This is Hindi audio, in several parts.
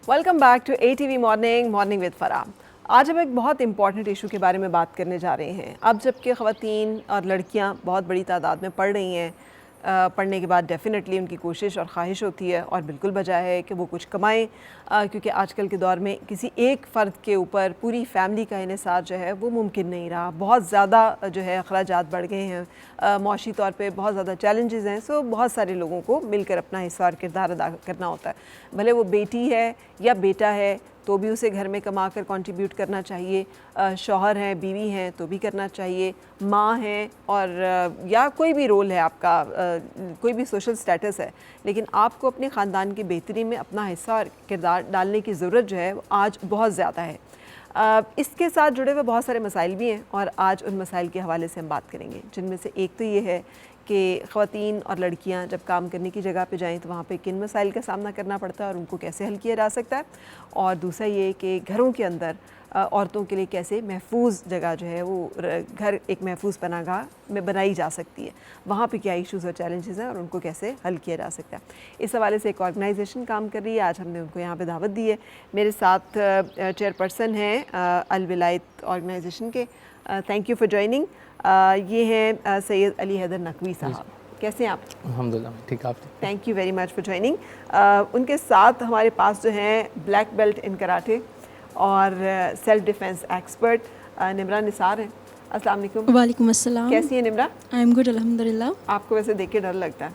Welcome back to ATV morning with Farah. आज हम एक बहुत इंपॉर्टेंट इशू के बारे में बात करने जा रहे हैं। अब जबकि ख़वातीन और लड़कियां बहुत बड़ी तादाद में पढ़ रही हैं, पढ़ने के बाद डेफ़िनेटली उनकी कोशिश और ख्वाहिश होती है और बिल्कुल बजाय है कि वो कुछ कमाएं, क्योंकि आजकल के दौर में किसी एक फ़र्द के ऊपर पूरी फैमिली का इन्हिसार जो है वो मुमकिन नहीं रहा। बहुत ज़्यादा जो है अखराजात बढ़ गए हैं, माशी तौर पे बहुत ज़्यादा चैलेंजेस हैं। सो बहुत सारे लोगों को मिलकर अपना हिस्सा और किरदार अदा करना होता है। भले वो बेटी है या बेटा है तो भी उसे घर में कमा कर कंट्रीब्यूट करना चाहिए, शौहर हैं, बीवी हैं तो भी करना चाहिए, माँ हैं और या कोई भी रोल है आपका, कोई भी सोशल स्टेटस है, लेकिन आपको अपने ख़ानदान की बेहतरी में अपना हिस्सा और किरदार डालने की ज़रूरत जो है आज बहुत ज़्यादा है। इसके साथ जुड़े हुए बहुत सारे मसाइल भी हैं और आज उन मसाइल के हवाले से हम बात करेंगे, जिनमें से एक तो ये है कि ख़वातीन और लड़कियां जब काम करने की जगह पे जाएं तो वहाँ पे किन मसाइल का सामना करना पड़ता है और उनको कैसे हल किया जा सकता है, और दूसरा ये कि घरों के अंदर औरतों के लिए कैसे महफूज जगह जो है वो घर एक महफूज पनाहगाह में बनाई जा सकती है, वहाँ पे क्या इश्यूज़ और चैलेंजेस हैं और उनको कैसे हल किया जा सकता है। इस हवाले से एक ऑर्गेनाइजेशन काम कर रही है, आज हमने उनको यहाँ पे दावत दी है। मेरे साथ चेयरपर्सन हैं अल विलायत ऑर्गेनाइजेशन के, थैंक यू फॉर ज्वाइनिंग। ये हैं सैयद अली हैदर नकवी साहब। कैसे हैं आप? अल्हम्दुलिल्लाह ठीक, आप? Thank you very much for joining. उनके साथ हमारे पास जो हैं ब्लैक बेल्ट इन कराटे और self defence expert Nimra Nisar हैं। अस्सलाम वालेकुम। वालेकुम अस्सलाम। कैसी हैं निम्रा? आई एम गुड अल्हम्दुलिल्लाह। आपको वैसे देख के डर लगता है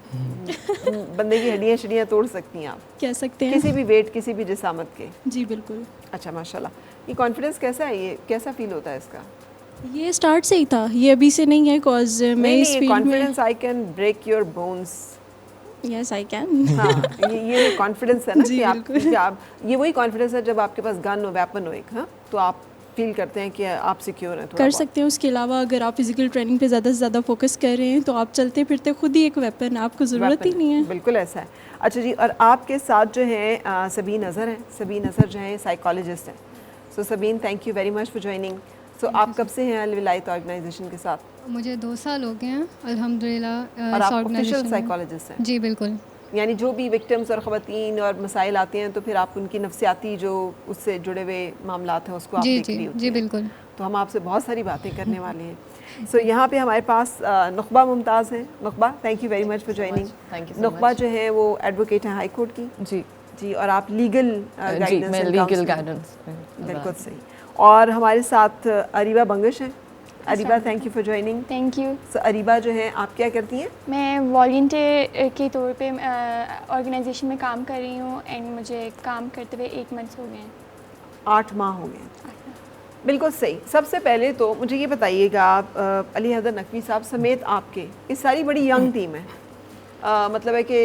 बंदे की हड्डियाँ तोड़ सकती हैं आप, कह सकते हैं किसी भी वेट किसी भी जिसामत के। जी बिल्कुल। अच्छा माशाल्लाह। ये कॉन्फिडेंस कैसा है, ये कैसा फील होता है इसका? ये स्टार्ट से ही था, ये अभी से नहीं है, कॉज मैं इस फील्ड में confidence I can break your bones. Yes I can. हाँ, ये कॉन्फिडेंस है ना जी, कि आप ये वही कॉन्फिडेंस है जब आपके पास गन हो, वेपन हो एक, हाँ, तो आप फील करते हैं कि आप सिक्योर हैं। कर सकते हैं। उसके अलावा अगर आप फिजिकल ट्रेनिंग पे ज़्यादा से ज़्यादा फोकस कर रहे हैं तो आप चलते फिरते खुद ही एक वेपन, आपको ज़रूरत ही नहीं है। बिल्कुल ऐसा है। अच्छा जी, और आपके साथ जो है सबीन अज़हर हैं। सबीन अज़हर जो है साइकोलॉजिस्ट हैं। So Sabeen, thank you very much for joining. So आप कब से हैं अल विलायत ऑर्गेनाइजेशन के साथ? मुझे 2 साल हो गए हैं अल्हम्दुलिल्लाह। और आप ऑफिशियल साइकोलॉजिस्ट हैं? जी बिल्कुल। यानी जो भी विक्टिम्स और ख़वातीन और मसाइल आते हैं तो फिर आप उनकी नफ्सियाती जो उससे जुड़े हुए मामलात हैं उसको आप देख रही होती हैं। जी बिल्कुल। तो हम आपसे बहुत सारी बातें करने वाले हैं। सो यहाँ पे हमारे पास नुकबा मुमताज़ हैं। Nukba, thank you very much for joining. Nukba जो है वो एडवोकेट हैं हाई कोर्ट की। जी जी, और आप लीगल गाइडेंस? मैं लीगल गाइडेंस। बिल्कुल सही। और हमारे साथ अरीबा बंगश हैं। Areeba, thank you for joining. Thank you. So Areeba जो है आप क्या करती हैं? मैं वॉलंटियर के तौर पे ऑर्गेनाइजेशन में काम कर रही हूँ एंड मुझे काम करते हुए 8 मंथ्स हो गए हैं। 8 माह हो गए। बिल्कुल सही। सबसे पहले तो मुझे ये बताइएगा, आप अली हैदर नकवी साहब समेत आपके ये सारी बड़ी यंग टीम है, मतलब है कि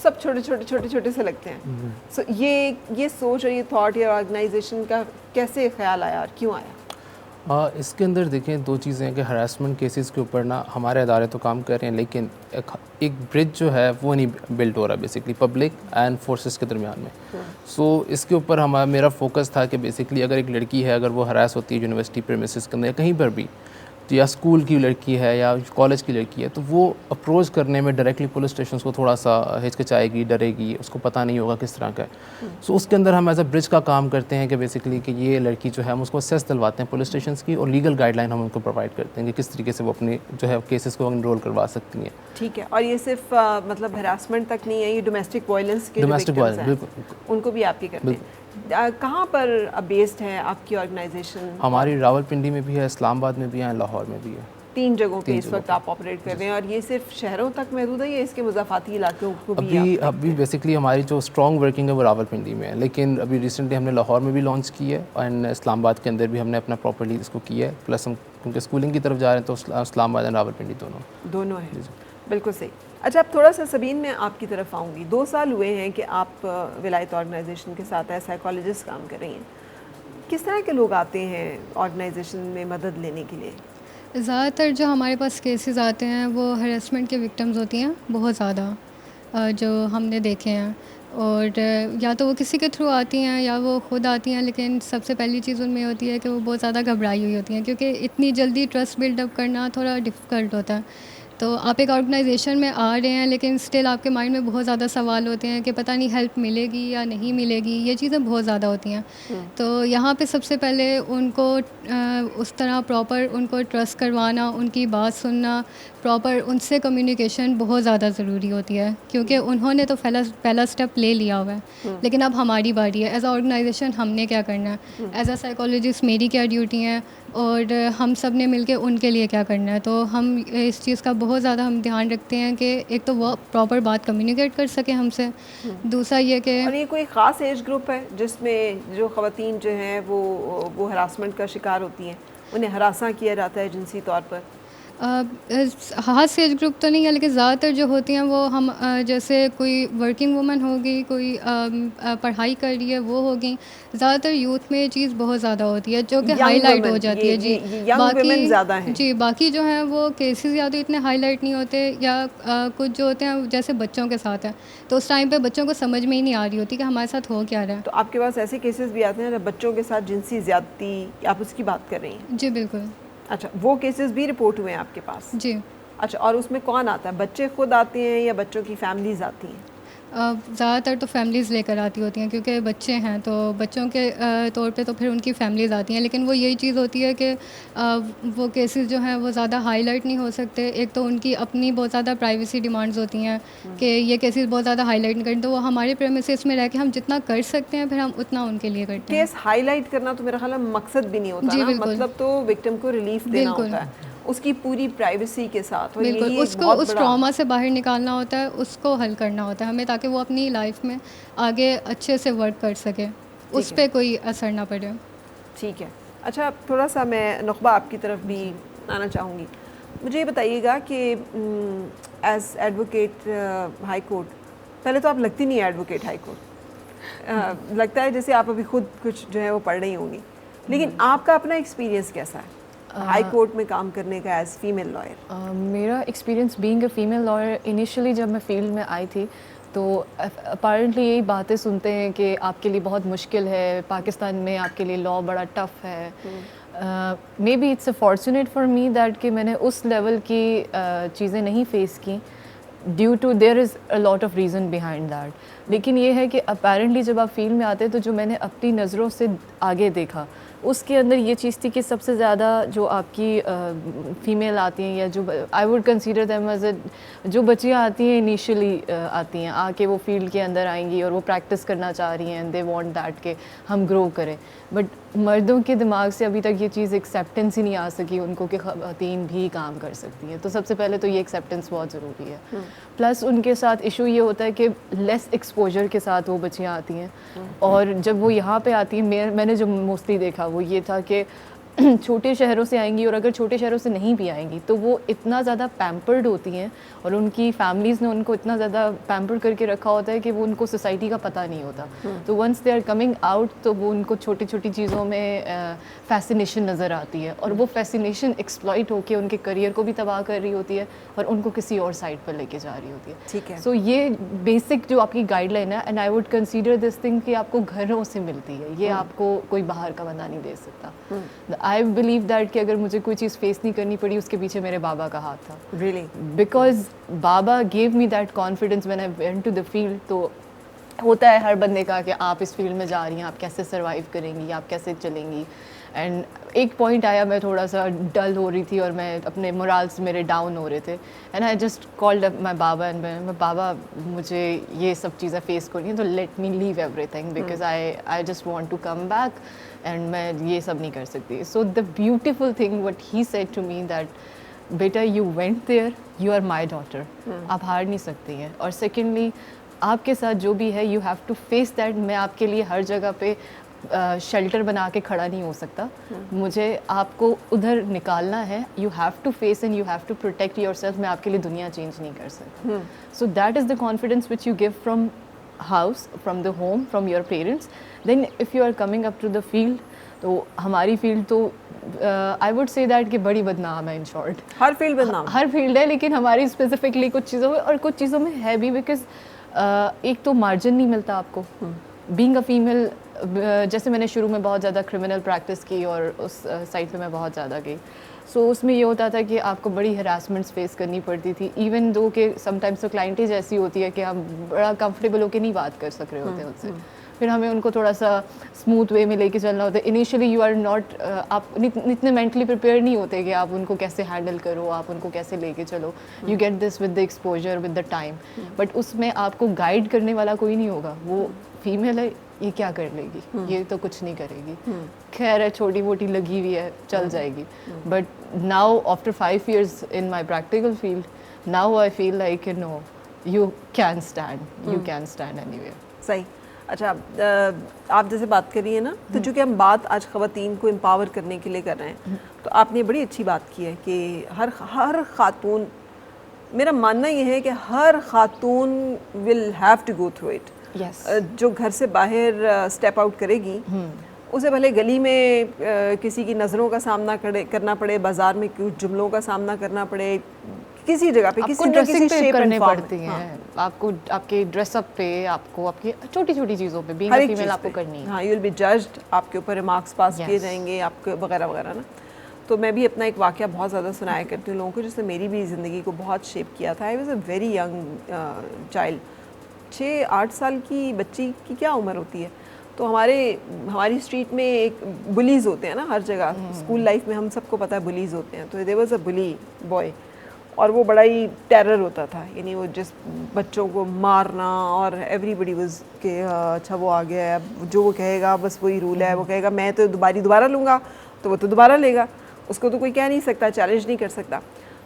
सब छोटे छोटे से लगते हैं। सो ये सोच और ये थॉट या ऑर्गेनाइजेशन का कैसे ख्याल आया और क्यों आया? इसके अंदर देखें 2 चीज़ें हैं कि हरासमेंट केसेस के ऊपर ना हमारे अदारे तो काम कर रहे हैं, लेकिन एक ब्रिज जो है वो नहीं बिल्ड हो रहा बेसिकली पब्लिक एंड फोर्सेस के दरमियान में। सो इसके ऊपर मेरा फोकस था कि बेसिकली अगर एक लड़की है, अगर वो हरास होती है यूनिवर्सिटी प्रेमिसेस के अंदर या कहीं पर भी, तो या स्कूल की लड़की है या कॉलेज की लड़की है, तो वो अप्रोच करने में डायरेक्टली पुलिस स्टेशन को थोड़ा सा हिचकिचाएगी, डरेगी, उसको पता नहीं होगा किस तरह का है। सो उसके अंदर हम एज अ ब्रिज का काम करते हैं कि बेसिकली कि ये लड़की जो है हम उसको असेस दिलवाते हैं पुलिस स्टेशन की, और लीगल गाइडलाइन हम उनको प्रोवाइड करते हैं कि किस तरीके से वो अपने जो है केसेस को इनरोल करवा सकती हैं। ठीक है। और ये सिर्फ मतलब हरासमेंट तक नहीं है, ये डोमेस्टिक वायलेंस के डोमेस्टिक वायलेंस बिल्कुल उनको भी आपकी करते हैं। कहाँ पर बेस्ड है आपकी ऑर्गेनाइजेशन? हमारी रावलपिंडी में भी है, इस्लामाबाद में भी है, लाहौर में भी है। 3 जगहों पे इस वक्त आप ऑपरेट कर रहे हैं। और ये सिर्फ शहरों तक महदूद है या इसके मुज़ाफ़ाती इलाकों को भी? अभी बेसिकली हमारी जो स्ट्रॉन्ग वर्किंग है वो रावलपिंडी में है, लेकिन अभी रिसेंटली हमने लाहौर में भी लॉन्च की है एंड इस्लामाबाद के अंदर भी हमने अपना प्रॉपर्ली इसको किया है। प्लस हम क्योंकि स्कूलिंग की तरफ जा रहे हैं तो इस्लामाबाद एंड रावलपिंडी दोनों हैं। बिल्कुल सही। अच्छा, अब थोड़ा सा सबीन मैं आपकी तरफ आऊँगी। 2 साल हुए हैं कि आप विलायत ऑर्गेनाइजेशन के साथ एज साइकोलॉजिस्ट काम कर रही हैं। किस तरह के लोग आते हैं ऑर्गेनाइजेशन में मदद लेने के लिए? ज़्यादातर जो हमारे पास केसेस आते हैं वो हरेसमेंट के विक्टिम्स होती हैं, बहुत ज़्यादा जो हमने देखे हैं। और या तो वो किसी के थ्रू आती हैं या वो खुद आती हैं, लेकिन सबसे पहली चीज़ उनमें होती है कि वो बहुत ज़्यादा घबराई हुई होती हैं, क्योंकि इतनी जल्दी ट्रस्ट बिल्डअप करना थोड़ा डिफ़िकल्ट होता है। तो आप एक ऑर्गेनाइजेशन में आ रहे हैं लेकिन स्टिल आपके माइंड में बहुत ज़्यादा सवाल होते हैं कि पता नहीं हेल्प मिलेगी या नहीं मिलेगी, ये चीज़ें बहुत ज़्यादा होती हैं। तो यहाँ पे सबसे पहले उनको उस तरह प्रॉपर उनको ट्रस्ट करवाना, उनकी बात सुनना, प्रॉपर उनसे कम्युनिकेशन बहुत ज़्यादा ज़रूरी होती है, क्योंकि उन्होंने तो पहला स्टेप ले लिया हुआ है। लेकिन अब हमारी बारी है, एज अ ऑर्गेनाइजेशन हमने क्या करना है, एज अ साइकोलॉजिस्ट मेरी क्या ड्यूटी है और हम सब ने मिलके उनके लिए क्या करना है। तो हम इस चीज़ का बहुत ज़्यादा हम ध्यान रखते हैं कि एक तो वो प्रॉपर बात कम्युनिकेट कर सके हमसे, दूसरा ये कि और ये कोई ख़ास एज ग्रुप है जिसमें जो ख़वातीन जो हैं वो हरासमेंट का शिकार होती हैं, उन्हें हरासा किया जाता है जिनसी तौर पर? हाथ एज ग्रुप तो नहीं है, लेकिन ज़्यादातर जो होती हैं वो हम जैसे कोई वर्किंग वूमन होगी, कोई पढ़ाई कर रही है वो होगी। ज़्यादातर यूथ में ये चीज़ बहुत ज़्यादा होती है जो कि Young हाईलाइट हो women, जाती है। जी, young women ज़्यादा हैं। जी, बाकी जो हैं वो केसेस या तो इतने हाईलाइट नहीं होते, या कुछ जो होते हैं जैसे बच्चों के साथ है, तो उस टाइम पे बच्चों को समझ में ही नहीं आ रही होती कि हमारे साथ हो क्या रहा है। तो आपके पास ऐसे केसेस भी आते हैं जब बच्चों के साथ जिनसी ज़्यादती, आप उसकी बात कर रही हैं? जी बिल्कुल। अच्छा, वो केसेस भी रिपोर्ट हुए हैं आपके पास? जी। अच्छा, और उसमें कौन आता है, बच्चे खुद आते हैं या बच्चों की फैमिलीज़ आती हैं? ज़्यादातर तो फैमिलीज़ लेकर आती होती हैं, क्योंकि बच्चे हैं तो बच्चों के तौर पे तो फिर उनकी फैमिलीज़ आती हैं। लेकिन वो यही चीज़ होती है कि वो केसेस जो हैं वो ज़्यादा हाईलाइट नहीं हो सकते। एक तो उनकी अपनी बहुत ज़्यादा प्राइवेसी डिमांड्स होती हैं कि ये केसेस बहुत ज़्यादा हाईलाइट नहीं करें, तो वो हमारे प्रेमिसेस में रह के हम जितना कर सकते हैं फिर हम उतना उनके लिए करते हैं। केस हाईलाइट करना तो मेरा ख्याल है मकसद भी नहीं होता जी, ना, बिल्कुल। मतलब तो विक्टिम को रिलीफ देना बिल्कुल। होता है उसकी पूरी प्राइवेसी के साथ, और बिल्कुल, यही एक उसको बहुत उस बड़ा ट्रॉमा से बाहर निकालना होता है, उसको हल करना होता है हमें, ताकि वो अपनी लाइफ में आगे अच्छे से वर्क कर सके, उस है। पे कोई असर ना पड़े। ठीक है। अच्छा, थोड़ा सा मैं नुकबा आपकी तरफ भी आना चाहूँगी। मुझे ये बताइएगा कि एज एडवोकेट हाई कोर्ट, पहले तो आप लगती नहीं है एडवोकेट हाई कोर्ट, लगता है जैसे आप अभी खुद कुछ जो है वो पढ़ रही होंगी, लेकिन आपका अपना एक्सपीरियंस कैसा है हाई कोर्ट में काम करने का एज फीमेल लॉयर? मेरा experience being a female lawyer, initially जब मैं फील्ड में आई थी तो अपारेंटली यही बातें सुनते हैं कि आपके लिए बहुत मुश्किल है, पाकिस्तान में आपके लिए लॉ बड़ा टफ़ है। May be it's a fortunate for me that कि मैंने उस लेवल की चीज़ें नहीं फेस की, due to there is a lot of reason behind that. लेकिन ये है कि अपेरेंटली जब आप फील्ड में आते हैं तो जो मैंने अपनी नज़रों से आगे देखा उसके अंदर ये चीज़ थी कि सबसे ज़्यादा जो आपकी फ़ीमेल आती हैं, या जो I would consider them as a, जो बच्चियाँ आती हैं इनिशियली आती हैं, आके वो फील्ड के अंदर आएंगी और वो प्रैक्टिस करना चाह रही हैं, दे वांट दैट कि हम ग्रो करें। बट मर्दों के दिमाग से अभी तक ये चीज़ एक्सेप्टेंस ही नहीं आ सकी उनको कि ख़वातीन भी काम कर सकती हैं। तो सबसे पहले तो ये एक्सेप्टेंस बहुत ज़रूरी है। प्लस उनके साथ इशू ये होता है कि लेस एक्सपोजर के साथ वो बच्चियाँ आती हैं, और जब वो यहाँ पे आती हैं, मैंने जो मोस्टली देखा वो ये था कि छोटे शहरों से आएंगी, और अगर छोटे शहरों से नहीं भी आएंगी तो वो इतना ज़्यादा पैम्पर्ड होती हैं और उनकी फैमिलीज़ ने उनको इतना ज़्यादा पैम्पर करके रखा होता है कि वो उनको सोसाइटी का पता नहीं होता। तो once they are coming out तो वो उनको छोटी छोटी चीज़ों में फैसिनेशन नज़र आती है, और वो फैसिनेशन एक्सप्लॉइट होकर उनके करियर को भी तबाह कर रही होती है और उनको किसी और साइड पर लेके जा रही होती है। ठीक है। सो ये बेसिक जो आपकी गाइडलाइन है, and I would consider this thing कि आपको घरों से मिलती है, ये आपको कोई बाहर का बंदा नहीं दे सकता। आई बिलीव दैट कि अगर मुझे कोई चीज़ फेस नहीं करनी पड़ी उसके पीछे मेरे बाबा का हाथ था। रियली? बिकॉज बाबा gave me that confidence when I went to the field. तो होता है हर बंदे का कि आप इस फील्ड में जा रही हैं, आप कैसे सर्वाइव करेंगी, आप कैसे चलेंगी। एंड एक पॉइंट आया, मैं थोड़ा सा डल हो रही थी और मैं अपने मोराल्स मेरे डाउन हो रहे थे, and I just called up my Baba and मैं बाबा मुझे ये सब चीज़ें फेस करनी है, तो let me leave everything because I just want to come back, and मैं ये सब नहीं कर सकती। So the beautiful thing what he said to me that बेटा you went there, you are my daughter, आप हार नहीं सकती हैं। और सेकेंडली आपके साथ जो भी है you have to face that. मैं आपके लिए हर जगह पे शेल्टर बना के खड़ा नहीं हो सकता, मुझे आपको उधर निकालना है। You have to face and you have to protect yourself. मैं आपके लिए दुनिया चेंज नहीं कर सकता। So that is the confidence which you give from house, from the home, from your parents. Then if you are coming up to the field, तो हमारी फील्ड तो आई वुड से दैट कि बड़ी बदनाम है। इन शॉर्ट हर फील्ड बदनाम? हर फील्ड है, लेकिन हमारी स्पेसिफिकली कुछ चीज़ों में और कुछ चीज़ों में है भी, बिकॉज एक तो मार्जिन नहीं मिलता आपको बीइंग अ फीमेल। जैसे मैंने शुरू में बहुत ज़्यादा क्रिमिनल प्रैक्टिस की और उस साइड पे मैं बहुत ज़्यादा गई, सो उसमें ये होता था कि आपको बड़ी हरासमेंट्स फेस करनी पड़ती थी, इवन दो कि समटाइम्स तो क्लाइंटेज ऐसी होती है कि आप बड़ा कंफर्टेबल होकर नहीं बात कर सक रहे होते उनसे, फिर हमें उनको थोड़ा सा स्मूथ वे में लेके चलना होता है। इनिशियली यू आर नॉट, आप इतने मेंटली प्रिपेयर नहीं होते कि आप उनको कैसे हैंडल करो, आप उनको कैसे लेके चलो। You get this with the exposure with the time, but उसमें आपको गाइड करने वाला कोई नहीं होगा। वो फीमेल है, ये क्या कर लेगी, ये तो कुछ नहीं करेगी, खैर है छोटी मोटी लगी हुई है चल जाएगी। But now after 5 years in my practical field, now I feel like you can stand anywhere. सही। अच्छा, आप जैसे बात कर रही है ना, तो चूँकि हम बात आज ख़वातीन को एम्पावर करने के लिए कर रहे हैं, तो आपने बड़ी अच्छी बात की है कि हर खातून, मेरा मानना ये है कि हर खातून will have to go through it. Yes. जो घर से बाहर स्टेप आउट करेगी, उसे भले गली में किसी की नज़रों का सामना करना पड़े, बाजार में कुछ जुमलों का सामना करना पड़े, किसी जगह पे आपको किसी ड्रेसिंग पे shape and करने form पड़ती में। हैं, आपको आपके ड्रेसअप पे, आपको आपकी छोटी छोटी चीज़ों पे, बीइंग हर अ एक फीमेल चीज़ आपको पे। करनी है। हाँ, यू विल बी जज्ड, आपके ऊपर रिमार्क्स पास किए Yes. जाएंगे, आपके वगैरह वगैरह ना। तो मैं भी अपना एक वाक़या बहुत ज़्यादा सुनाया करती हूँ लोगों को, जिसने मेरी भी ज़िंदगी को बहुत शेप किया था। I was a very young child, 6-8 साल की बच्ची की क्या उम्र होती है। तो हमारी स्ट्रीट में एक बुलीज़ होते हैं ना हर जगह, स्कूल लाइफ में हम सबको पता है बुलीज़ होते हैं। तो there was a bully boy, और वो बड़ा ही टेरर होता था, यानी वो जिस बच्चों को मारना, और एवरीबडी वाज कि अच्छा वो आ गया है, अब जो वो कहेगा बस वही रूल है, वो कहेगा मैं तो दोबारा लूँगा, तो वो तो दोबारा लेगा, उसको तो कोई कह नहीं सकता, चैलेंज नहीं कर सकता।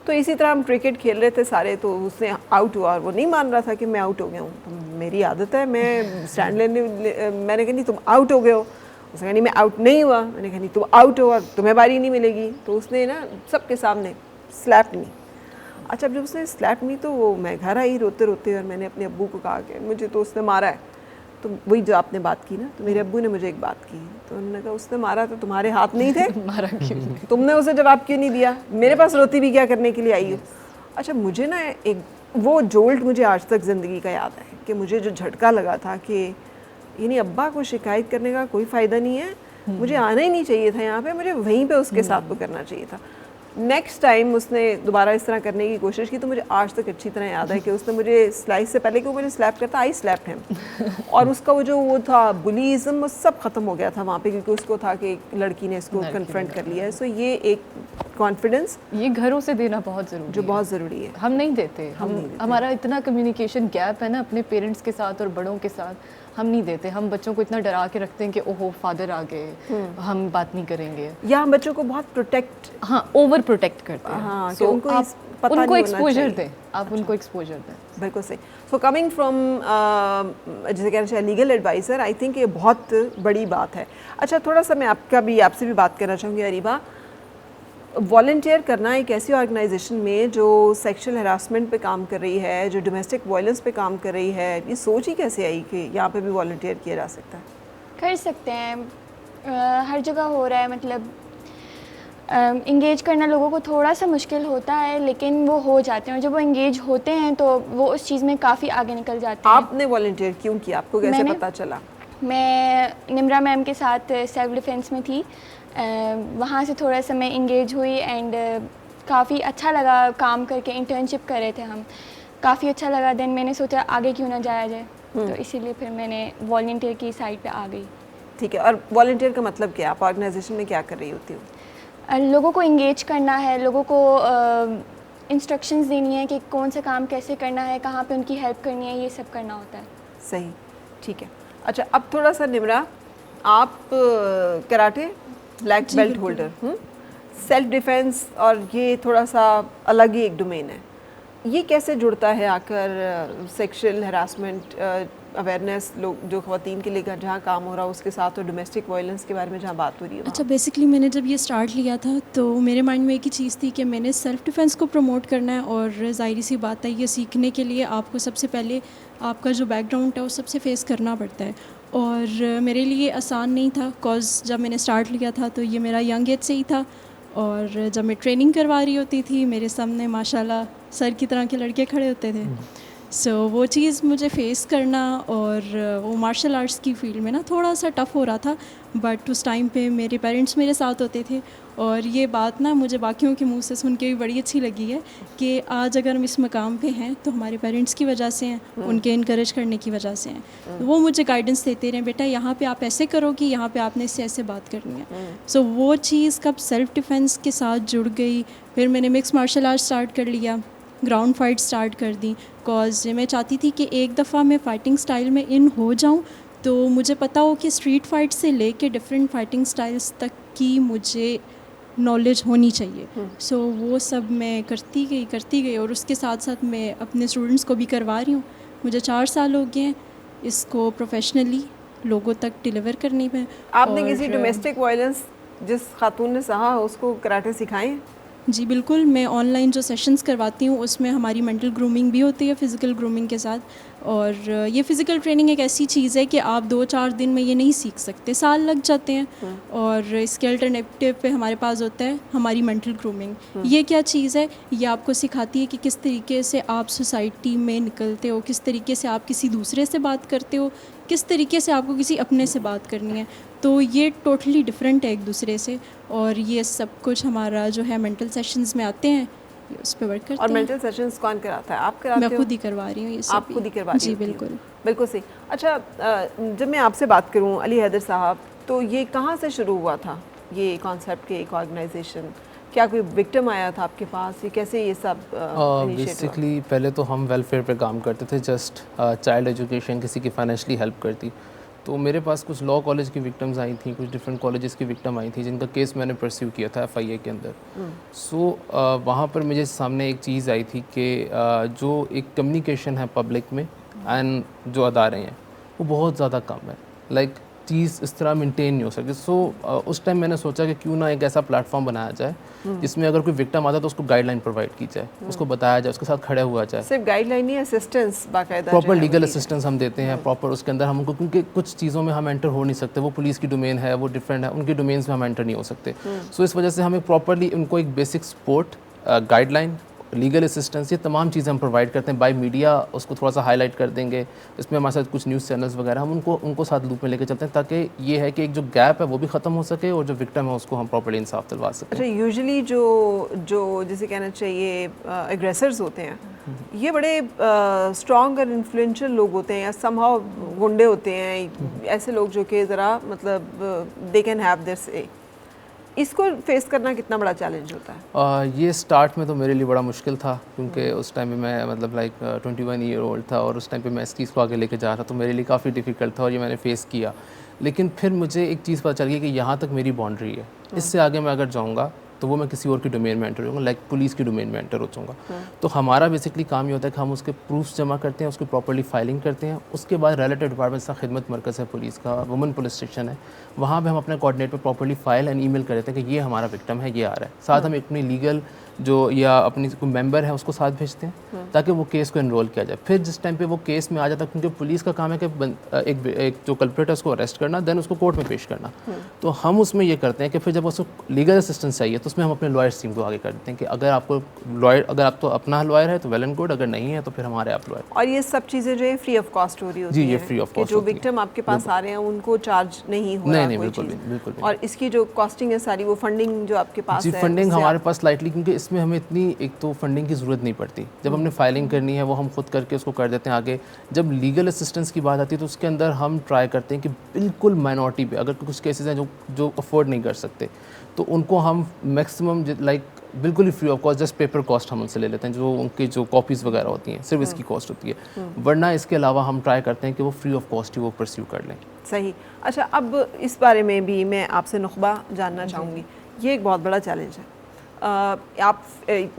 तो इसी तरह हम क्रिकेट खेल रहे थे सारे, तो उसने आउट हुआ और वो नहीं मान रहा था कि मैं आउट हो गया हूँ। तो मेरी आदत है, मैं स्टैंड मैंने कहा नहीं तुम आउट हो गए हो। उसने कहा नहीं मैं आउट नहीं हुआ। मैंने कहा नहीं तुम आउट हो और तुम्हें बारी नहीं मिलेगी। तो उसने ना सबके सामने स्लैप मी। अच्छा, जब उसने स्लैप मी तो वो मैं घर आई रोते रोते, और मैंने अपने अब्बू को कहा कि मुझे तो उसने मारा है। तो वही जो आपने बात की ना, तो मेरे अब्बू ने मुझे एक बात की, तो उन्होंने कहा उसने मारा तो तुम्हारे हाथ नहीं थे, मारा क्यों नहीं? तुमने उसे जवाब क्यों नहीं दिया, मेरे पास रोती भी क्या करने के लिए आई हो। अच्छा, मुझे ना एक वो जोल्ट मुझे आज तक ज़िंदगी का याद है कि मुझे जो झटका लगा था कि यानी अब्बा को शिकायत करने का कोई फ़ायदा नहीं है, मुझे आना ही नहीं चाहिए था यहाँ पे, मुझे वहीं पे उसके साथ वो करना चाहिए था। नेक्स्ट टाइम उसने दोबारा इस तरह करने की कोशिश की, तो मुझे आज तक अच्छी तरह याद है कि उसने मुझे स्लाइस से पहले कि वो मुझे स्लैप करता, आई स्लैप्ड हिम। और उसका वो था बुलीज़म, वो सब ख़त्म हो गया था वहाँ पे, क्योंकि उसको था कि लड़की ने इसको कन्फ्रंट कर लिया है। सो ये एक कॉन्फिडेंस ये घरों से देना बहुत ज़रूरी जो है, बहुत ज़रूरी है। हम नहीं देते। हमारा इतना कम्युनिकेशन गैप है ना अपने पेरेंट्स के साथ और बड़ों के साथ, हम नहीं देते। हम बच्चों को इतना डरा के रखते हैं कि ओहो फादर आ गए, हम बात नहीं करेंगे, या हम बच्चों को बहुत प्रोटेक्ट, हाँ ओवर प्रोटेक्ट करते हैं। हाँ, कि So, उनको आप पता नहीं उनको होना एक्सपोजर चाहिए। दें, आप उनको एक्सपोजर दें। बिल्कुल सही। सो कमिंग फ्रॉम जैसे कहना चाहिए लीगल एडवाइज़र, आई थिंक ये बहुत बड़ी बात है। अच्छा, थोड़ा सा मैं आपसे भी बात करना चाहूँगी अरीबा। वॉलंटियर करना एक ऐसी ऑर्गेनाइजेशन में जो सेक्सुअल हरासमेंट पे काम कर रही है, जो डोमेस्टिक वायलेंस पे काम कर रही है, ये सोच ही कैसे आई कि यहाँ पे भी वॉलंटियर किया जा सकता है? कर सकते हैं, हर जगह हो रहा है। मतलब इंगेज करना लोगों को थोड़ा सा मुश्किल होता है, लेकिन वो हो जाते हैं, और जब वो इंगेज होते हैं तो वो उस चीज़ में काफ़ी आगे निकल जाते हैं। आपने वॉलंटियर क्यों किया, आपको कैसे पता चला? मैं निम्रा मैम के साथ सेल्फ डिफेंस में थी, वहाँ से थोड़ा सा मैं इंगेज हुई, एंड काफ़ी अच्छा लगा काम करके। इंटर्नशिप कर रहे थे हम, काफ़ी अच्छा लगा। देन मैंने सोचा आगे क्यों ना जाया जाए, तो इसीलिए फिर मैंने वॉलंटियर की साइड पे आ गई। ठीक है, और वॉलंटियर का मतलब क्या, आप ऑर्गेनाइजेशन में क्या कर रही होती हो? लोगों को इंगेज करना है, लोगों को इंस्ट्रक्शंस देनी है कि कौन सा काम कैसे करना है, कहाँ पे उनकी हेल्प करनी है, ये सब करना होता है। सही, ठीक है। अच्छा, अब थोड़ा सा निम्रा, आप karate black belt holder, self defence, और ये थोड़ा सा अलग ही एक डोमेन है, ये कैसे जुड़ता है आकर सेक्सुअल हरासमेंट अवेयरनेस, लोग जो ख़वातीन के लिए जहाँ काम हो रहा है उसके साथ, और डोमेस्टिक वायलेंस के बारे में जहाँ बात हो रही है? अच्छा, बेसिकली मैंने जब ये स्टार्ट लिया था तो मेरे माइंड में एक ही चीज़ थी कि मैंने सेल्फ़ डिफेंस को प्रमोट करना है, और ज़ाहिर सी बात है ये सीखने के लिए आपको सबसे पहले आपका जो बैकग्राउंड है वो सबसे फेस करना पड़ता है। और मेरे लिए आसान नहीं था, कॉज जब मैंने स्टार्ट लिया था तो ये मेरा यंग एज से ही था, और जब मैं ट्रेनिंग करवा रही होती थी मेरे सामने माशाल्लाह सर की तरह के लड़के खड़े होते थे। सो वो चीज़ मुझे फ़ेस करना और वो मार्शल आर्ट्स की फ़ील्ड में ना थोड़ा सा टफ़ हो रहा था, बट उस टाइम पे मेरे पेरेंट्स मेरे साथ होते थे। और ये बात ना मुझे बाकियों के मुंह से सुन के भी बड़ी अच्छी लगी है कि आज अगर हम इस मकाम पे हैं तो हमारे पेरेंट्स की वजह से हैं, उनके इनकरेज करने की वजह से हैं। तो वो मुझे गाइडेंस देते रहे, बेटा यहाँ पे आप ऐसे करो कि यहाँ पे आपने इससे ऐसे बात करनी है। सो वो चीज़ कब सेल्फ़ डिफेंस के साथ जुड़ गई, फिर मैंने मिक्स मार्शल आर्ट स्टार्ट कर लिया, ग्राउंड फाइट स्टार्ट कर दी, कॉज मैं चाहती थी कि एक दफ़ा मैं फ़ाइटिंग स्टाइल में इन हो जाऊँ तो मुझे पता हो कि स्ट्रीट फाइट से लेके डिफरेंट फाइटिंग स्टाइल्स तक की मुझे नॉलेज होनी चाहिए। सो वो सब मैं करती गई और उसके साथ साथ मैं अपने स्टूडेंट्स को भी करवा रही हूँ। मुझे 4 साल हो गए हैं इसको प्रोफेशनली लोगों तक डिलीवर करने में। आपने किसी डोमेस्टिक वायलेंस जिस खातून ने सहा उसको कराटे सिखाएं? जी बिल्कुल, मैं ऑनलाइन जो सेशंस करवाती हूँ उसमें हमारी मेंटल ग्रूमिंग भी होती है फ़िज़िकल ग्रूमिंग के साथ। और ये फ़िज़िकल ट्रेनिंग एक ऐसी चीज़ है कि आप 2-4 दिन में ये नहीं सीख सकते, साल लग जाते हैं। और इसके अल्टरनेटिव पे हमारे पास होता है हमारी मेंटल ग्रूमिंग। ये क्या चीज़ है? ये आपको सिखाती है कि किस तरीके से आप सोसाइटी में निकलते हो, किस तरीके से आप किसी दूसरे से बात करते हो, किस तरीके से आपको किसी अपने से बात करनी है। तो ये टोटली डिफरेंट है एक दूसरे से, और ये सब कुछ हमारा जो है मेंटल सेशंस में आते हैं, उस पे वर्क करते हैं। और मेंटल सेशंस कौन कराता है? आप कराते हो? मैं खुद ही करवा रही हूँ ये सब। आप खुद ही करवा रही जी होती हो? बिल्कुल। बिल्कुल सही। अच्छा, जब मैं आपसे बात करूं अली हैदर साहब, तो ये कहाँ से शुरू हुआ था ये कॉन्सेप्ट के एक ऑर्गेनाइजेशन? क्या कोई विक्टिम आया था आपके पास? ये कैसे ये सब बेसिकली पहले तो हम वेलफेयर पे काम करते थे, जस्ट चाइल्ड एजुकेशन, किसी की फाइनेंशियली हेल्प करती। तो मेरे पास कुछ लॉ कॉलेज की विक्टिम्स आई थी, कुछ डिफरेंट कॉलेजेस की विक्टिम आई थी जिनका केस मैंने परस्यू किया था FIA के अंदर। सो वहाँ पर मुझे सामने एक चीज़ आई थी कि जो एक कम्युनिकेशन है पब्लिक में एंड जो अदारे हैं वो बहुत ज़्यादा कम है, लाइक चीज़ इस तरह मेंटेन नहीं हो सकती। सो उस टाइम मैंने सोचा कि क्यों ना एक ऐसा प्लेटफॉर्म बनाया जाए जिसमें अगर कोई विक्टिम आता है तो उसको गाइडलाइन प्रोवाइड की जाए, उसको बताया जाए, उसके साथ खड़े हुआ जाए। सिर्फ गाइडलाइन नहीं, असिस्टेंस बाकायदा प्रॉपर लीगल असिस्टेंस हम देते हैं प्रॉपर उसके अंदर हम उनको, क्योंकि कुछ चीज़ों में हम एंटर हो नहीं सकते, वो पुलिस की डोमेन है, वो डिफरेंट है, उनके डोमेन्स में हम एंटर नहीं हो सकते। सो इस वजह से हमें प्रॉपरली उनको एक basic support, guideline, legal assistance, ये तमाम चीज़ें हम प्रोवाइड करते हैं। बाय मीडिया उसको थोड़ा सा हाईलाइट कर देंगे, इसमें हमारे साथ कुछ न्यूज़ चैनल्स वगैरह हम उनको साथ लूप में लेकर चलते हैं, ताकि ये है कि एक जो गैप है वो भी ख़त्म हो सके और जो विक्टिम है उसको हम प्रॉपर्ली इंसाफ दिलवा सकें। अच्छा, यूजुअली जो जिसे कहना चाहिए एग्रेसर्स होते हैं, ये बड़े स्ट्रॉन्ग और इन्फ्लुएंशियल लोग होते हैं या समहाउ गुंडे होते हैं, ऐसे लोग जो कि ज़रा मतलब दे कैन हैव देयर से। इसको फेस करना कितना बड़ा चैलेंज होता है? ये स्टार्ट में तो मेरे लिए बड़ा मुश्किल था, क्योंकि उस टाइम में मैं मतलब लाइक 21 ईयर ओल्ड था और उस टाइम पे मैं इस चीज़ को आगे लेके जा रहा था, तो मेरे लिए काफ़ी डिफ़िकल्ट था और ये मैंने फ़ेस किया। लेकिन फिर मुझे एक चीज़ पता चल गई कि यहाँ तक मेरी बाउंड्री है, इससे आगे मैं अगर जाऊँगा तो वो मैं किसी और की डोमेन में एंटर होऊंगा, लाइक पुलिस की डोमेन में एंटर हो जाऊँगा। तो हमारा बेसिकली काम ये होता है कि हम उसके प्रूफ्स जमा करते हैं, उसकी प्रॉपर्ली फाइलिंग करते हैं, उसके बाद रिलेटेड डिपार्टमेंट सा खिदमत मरकज़ है पुलिस का, वुमेन पुलिस स्टेशन है, वहाँ पे हम अपने कोऑर्डिनेट पे प्रॉपर्ली फाइल एंड ईमेल कर देते हैं कि ये हमारा विक्टिम है, ये आ रहा है। साथ हम अपनी लीगल जो या अपनी कोई मेंबर है उसको साथ भेजते हैं ताकि वो केस को एनरोल किया जाए। फिर जिस टाइम पे वो केस में आ जाता है, क्योंकि पुलिस का काम है कि एक जो कल्प्रेट है उसको अरेस्ट करना, देन उसको कोर्ट में पेश करना। तो हम उसमें ये करते हैं कि फिर जब उसको लीगल असिस्टेंस चाहिए तो उसमें हम अपने लॉयर्स टीम को आगे कर देते हैं कि अगर आपको लॉयर, अगर आप तो अपना लॉयर है तो वेल एंड गुड, अगर नहीं है तो फिर हमारे आप लॉयर। और ये सब चीज़ें जो है फ्री ऑफ कॉस्ट हो रही होती हैं? जी, ये फ्री ऑफ कॉस्ट जो विक्टिम आपके पास आ रहे हैं उनको चार्ज नहीं हो रहा? नहीं, बिल्कुल। और इसकी जो कॉस्टिंग है सारी, वो फंडिंग जो आपके पास जी, है? फंडिंग हमारे पास स्लाइटली, क्योंकि इसमें हमें इतनी एक तो फंडिंग की ज़रूरत नहीं पड़ती। जब हमने फाइलिंग करनी है वो हम खुद करके उसको कर देते हैं आगे। जब लीगल असिस्टेंस की बात आती है तो उसके अंदर हम ट्राई करते हैं कि बिल्कुल माइनॉरिटी पे, अगर कुछ केसेस हैं जो अफोर्ड नहीं कर सकते तो उनको हम मैक्सिमम लाइक बिल्कुल ही free of cost, just paper cost हम उनसे ले लेते हैं, जो उनकी जो कॉपीज़ वगैरह होती हैं सिर्फ इसकी कॉस्ट होती है, वरना इसके अलावा हम ट्राई करते हैं कि वो फ्री ऑफ कॉस्ट ही वो परस्यू कर लें। सही। अच्छा, अब इस बारे में भी मैं आपसे नुखबा जानना चाहूँगी। ये एक बहुत बड़ा चैलेंज है। आप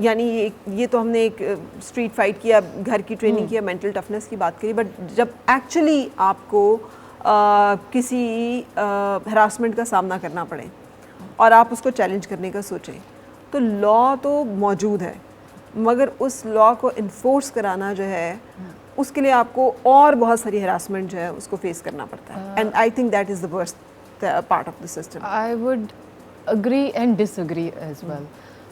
यानी ये तो हमने एक स्ट्रीट फाइट किया, घर की ट्रेनिंग किया, मेंटल टफनेस की बात करी, बट जब एक्चुअली आपको किसी हरासमेंट का सामना करना पड़े और आप उसको चैलेंज करने का सोचें, तो लॉ तो मौजूद है मगर उस लॉ को इन्फोर्स कराना जो है उसके लिए आपको और बहुत सारी हरासमेंट जो है उसको फेस करना पड़ता है। And I think that is the worst part of the system. I would agree and disagree as well.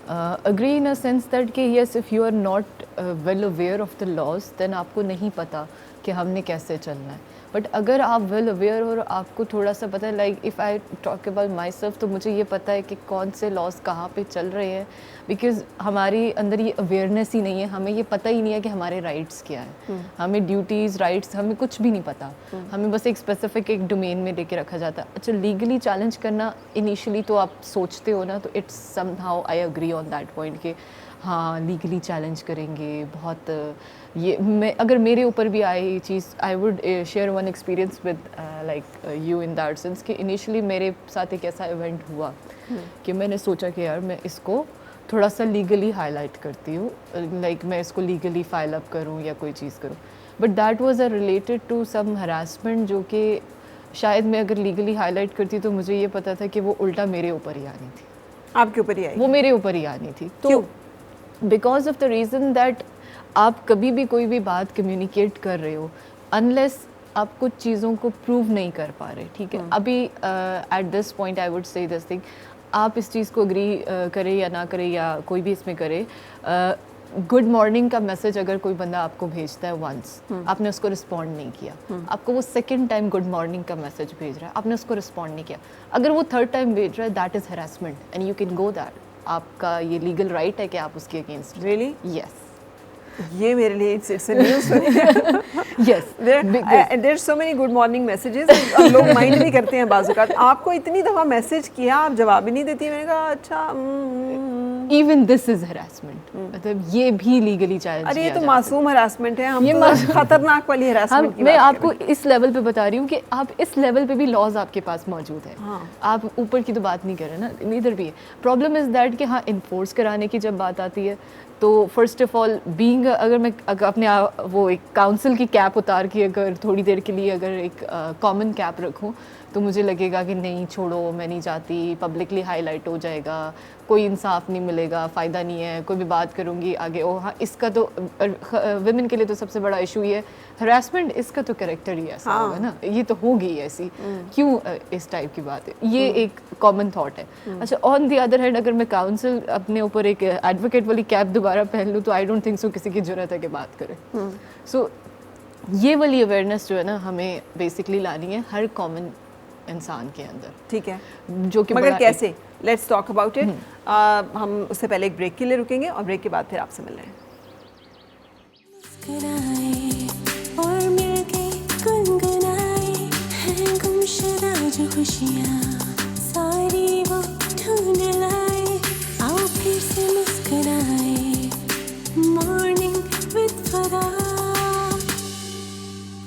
Agree in a sense that कि yes if you are not well aware of the laws then आपको नहीं पता कि हमने कैसे चलना है. बट अगर आप वेल अवेयर हो और आपको थोड़ा सा पता है, like if I talk about my self, तो मुझे ये पता है कि कौन से लॉज कहाँ पे चल रहे हैं, बिकॉज हमारी अंदर ये अवेयरनेस ही नहीं है. हमें ये पता ही नहीं है कि हमारे राइट्स क्या है. हमें ड्यूटीज़ राइट्स हमें कुछ भी नहीं पता. हमें बस एक स्पेसिफिक एक डोमेन में लेके रखा जाता है. अच्छा, लीगली चैलेंज करना इनिशियली तो आप सोचते हो ना, तो it's somehow I agree on that point कि हाँ लीगली चैलेंज करेंगे बहुत. ये मैं अगर मेरे ऊपर भी आए ये चीज़, I would share one experience with like you in that sense कि इनिशियली मेरे साथ एक ऐसा इवेंट हुआ कि मैंने सोचा कि यार मैं इसको थोड़ा सा लीगली हाईलाइट करती हूँ, लाइक मैं इसको लीगली फाइल अप करूँ या कोई चीज़ करूँ. But that was a related to some harassment जो कि शायद मैं अगर लीगली हाईलाइट करती तो मुझे ये पता था कि वो उल्टा मेरे ऊपर ही आनी थी. आपके ऊपर ही आई? वो मेरे ऊपर ही आनी थी. तो because of the reason that आप कभी भी कोई भी बात कम्युनिकेट कर रहे हो अनलेस आप कुछ चीज़ों को प्रूव नहीं कर पा रहे. ठीक है, अभी at this point I would say this thing, आप इस चीज़ को अग्री करें या ना करें या कोई भी इसमें करे, गुड मॉर्निंग का मैसेज अगर कोई बंदा आपको भेजता है वंस, आपने उसको रिस्पॉन्ड नहीं किया, आपको वो सेकंड टाइम गुड मॉर्निंग का मैसेज भेज रहा है, आपने उसको रिस्पॉन्ड नहीं किया, अगर वो थर्ड टाइम भेज रहा है, that is harassment and you can go that. आपका ये लीगल राइट है कि आप उसके अगेंस्ट. रियली? यस. ये मेरे लिए it's news. Yes, there so many good morning messages, लोग माइंड भी करते हैं बाजू का. आपको इतनी दफ़ा मैसेज किया, आप जवाब ही नहीं देती. मैंने कहा अच्छा, इवन दिस इज हरासमेंट. मतलब ये भी लीगली चैलेंज. अरे ये तो मासूम हरासमेंट है. हम ये तो खतरनाक वाली हरासमेंट की मैं बात आपको इस लेवल पे बता रही हूँ कि आप इस लेवल पे भी लॉज आपके पास मौजूद है. हाँ. आप ऊपर की तो बात नहीं कर रहे ना, इधर भी है. प्रॉब्लम इज़ दैट कि हाँ इन्फोर्स कराने की जब बात आती है तो फर्स्ट ऑफ ऑल बीइंग, अगर मैं अपने वो एक काउंसिल की कैप उतार के अगर थोड़ी देर के लिए अगर एक कॉमन कैप रखूं तो मुझे लगेगा कि नहीं छोड़ो, मैं नहीं चाहती, पब्लिकली हाईलाइट हो जाएगा, कोई इंसाफ नहीं मिलेगा, फ़ायदा नहीं है, कोई भी बात करूँगी आगे. ओ हाँ, इसका तो विमेन के लिए तो सबसे बड़ा इशू ये है हरासमेंट. इसका तो कैरेक्टर ही ऐसा होगा ना, ये तो होगी ऐसी, क्यों इस टाइप की बात है. ये एक कॉमन थॉट है. अच्छा, ऑन दी अदर हैंड अगर मैं काउंसिल अपने ऊपर एक एडवोकेट वाली कैप दोबारा पहन लूँ तो आई डोंट थिंक सो किसी की ज़रूरत है कि बात करें. सो ये वाली अवेयरनेस जो है ना हमें बेसिकली लानी है हर कॉमन इंसान के अंदर. ठीक है, जो कि मगर कैसे? Let's talk about it. हम उससे पहले एक ब्रेक के लिए रुकेंगे और ब्रेक के बाद फिर आपसे मिल रहे हैं. और मिलके गुनगुनाए हैं गुमशुदा जो खुशियाँ सारी वो ढूंढ